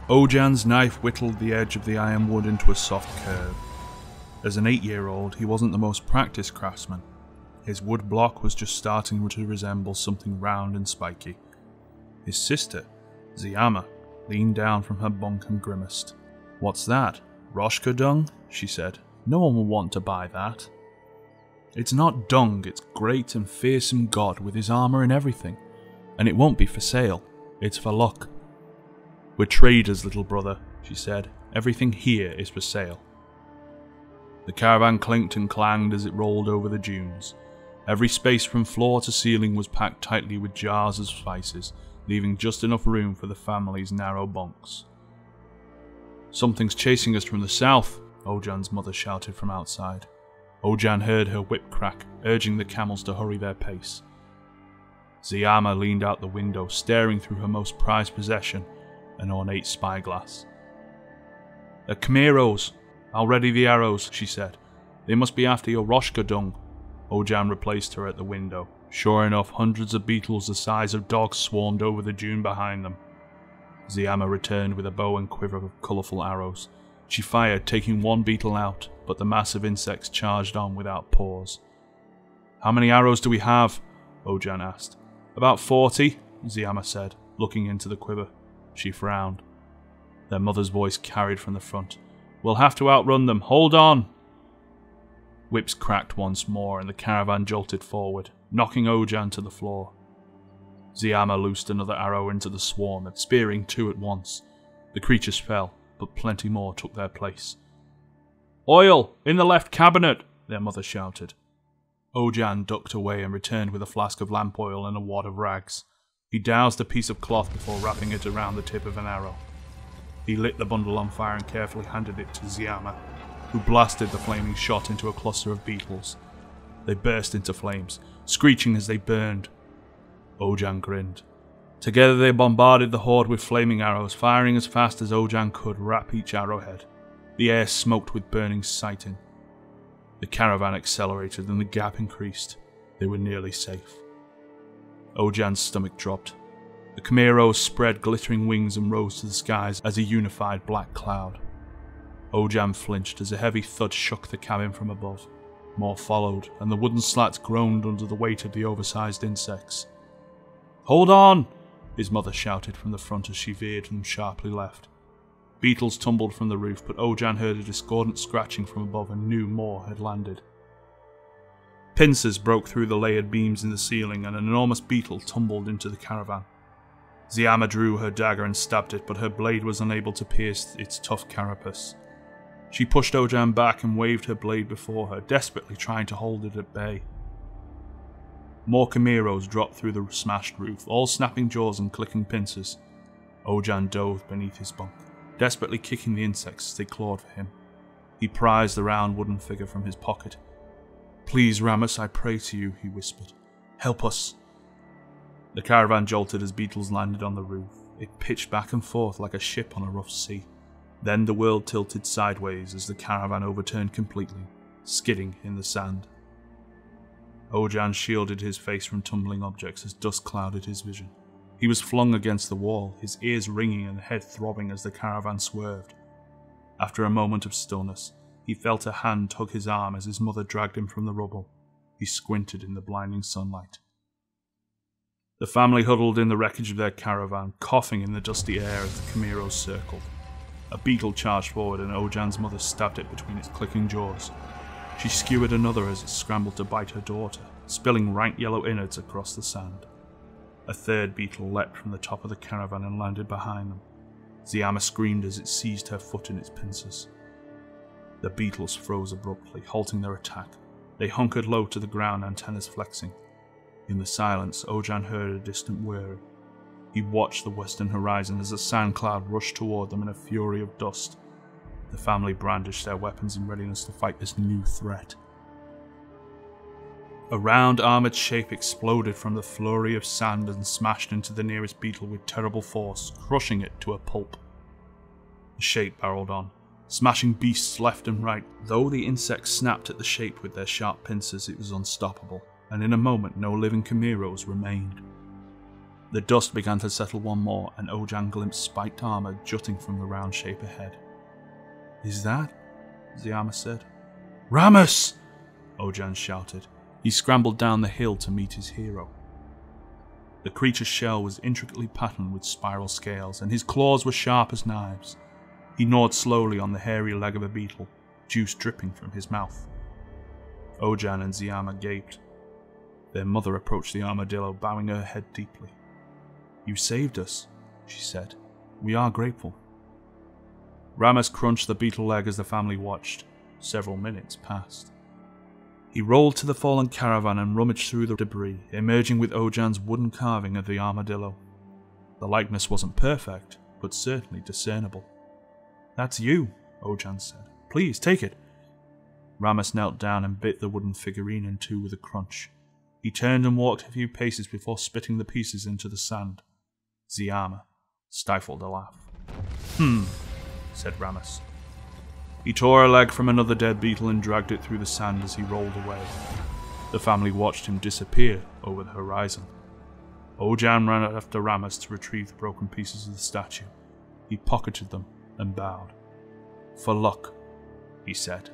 Ojan's knife whittled the edge of the ironwood into a soft curve. As an 8-year-old, he wasn't the most practiced craftsman. His wood block was just starting to resemble something round and spiky. His sister, Ziama, leaned down from her bunk and grimaced. "What's that? Roshka dung?" she said. "No one will want to buy that." "It's not dung, it's great and fearsome god with his armour and everything. And it won't be for sale, it's for luck." "We're traders, little brother," she said. "Everything here is for sale." The caravan clinked and clanged as it rolled over the dunes. Every space from floor to ceiling was packed tightly with jars of spices, leaving just enough room for the family's narrow bunks. "Something's chasing us from the south," Ojan's mother shouted from outside. Ojan heard her whip crack, urging the camels to hurry their pace. Ziama leaned out the window, staring through her most prized possession, an ornate spyglass. "The Camaros! I'll ready the arrows," she said. "They must be after your Roshka dung." Ojan replaced her at the window. Sure enough, hundreds of beetles the size of dogs swarmed over the dune behind them. Ziama returned with a bow and quiver of colourful arrows. She fired, taking one beetle out, but the mass of insects charged on without pause. "How many arrows do we have?" Ojan asked. "About 40, Ziama said, looking into the quiver. She frowned. Their mother's voice carried from the front. "We'll have to outrun them. Hold on!" Whips cracked once more and the caravan jolted forward, knocking Ojan to the floor. Ziama loosed another arrow into the swarm, spearing 2 at once. The creatures fell, but plenty more took their place. "Oil! In the left cabinet!" their mother shouted. Ojan ducked away and returned with a flask of lamp oil and a wad of rags. He doused a piece of cloth before wrapping it around the tip of an arrow. He lit the bundle on fire and carefully handed it to Ziama, who blasted the flaming shot into a cluster of beetles. They burst into flames, screeching as they burned. Ojan grinned. Together they bombarded the horde with flaming arrows, firing as fast as Ojan could wrap each arrowhead. The air smoked with burning sighting. The caravan accelerated and the gap increased. They were nearly safe. Ojan's stomach dropped. The Camaros spread glittering wings and rose to the skies as a unified black cloud. Ojan flinched as a heavy thud shook the cabin from above. More followed, and the wooden slats groaned under the weight of the oversized insects. "Hold on!" his mother shouted from the front as she veered them sharply left. Beetles tumbled from the roof, but Ojan heard a discordant scratching from above and knew more had landed. Pincers broke through the layered beams in the ceiling and an enormous beetle tumbled into the caravan. Ziama drew her dagger and stabbed it, but her blade was unable to pierce its tough carapace. She pushed Ojan back and waved her blade before her, desperately trying to hold it at bay. More Camaros dropped through the smashed roof, all snapping jaws and clicking pincers. Ojan dove beneath his bunk, desperately kicking the insects as they clawed for him. He prized the round wooden figure from his pocket. "Please, Rammus, I pray to you," he whispered. "Help us." The caravan jolted as beetles landed on the roof. It pitched back and forth like a ship on a rough sea. Then the world tilted sideways as the caravan overturned completely, skidding in the sand. Ojan shielded his face from tumbling objects as dust clouded his vision. He was flung against the wall, his ears ringing and head throbbing as the caravan swerved. After a moment of stillness, he felt a hand tug his arm as his mother dragged him from the rubble. He squinted in the blinding sunlight. The family huddled in the wreckage of their caravan, coughing in the dusty air as the Camaros circled. A beetle charged forward and Ojan's mother stabbed it between its clicking jaws. She skewered another as it scrambled to bite her daughter, spilling rank yellow innards across the sand. A third beetle leapt from the top of the caravan and landed behind them. Ziama screamed as it seized her foot in its pincers. The beetles froze abruptly, halting their attack. They hunkered low to the ground, antennas flexing. In the silence, Ojan heard a distant whirring. He watched the western horizon as a sand cloud rushed toward them in a fury of dust. The family brandished their weapons in readiness to fight this new threat. A round armoured shape exploded from the flurry of sand and smashed into the nearest beetle with terrible force, crushing it to a pulp. The shape barreled on, smashing beasts left and right. Though the insects snapped at the shape with their sharp pincers, it was unstoppable, and in a moment no living Camaros remained. The dust began to settle one more, and Ojan glimpsed spiked armor jutting from the round shape ahead. "Is that?" Ziyama said. "Rammus!" Ojan shouted. He scrambled down the hill to meet his hero. The creature's shell was intricately patterned with spiral scales, and his claws were sharp as knives. He gnawed slowly on the hairy leg of a beetle, juice dripping from his mouth. Ojan and Ziyama gaped. Their mother approached the armadillo, bowing her head deeply. "You saved us," she said. "We are grateful." Rammus crunched the beetle leg as the family watched. Several minutes passed. He rolled to the fallen caravan and rummaged through the debris, emerging with Ojan's wooden carving of the armadillo. The likeness wasn't perfect, but certainly discernible. "That's you," Ojan said. "Please, take it." Rammus knelt down and bit the wooden figurine in two with a crunch. He turned and walked a few paces before spitting the pieces into the sand. Ziyama stifled a laugh. Said Rammus. He tore a leg from another dead beetle and dragged it through the sand as he rolled away. The family watched him disappear over the horizon. Ojan ran after Rammus to retrieve the broken pieces of the statue. He pocketed them and bowed. "For luck," he said.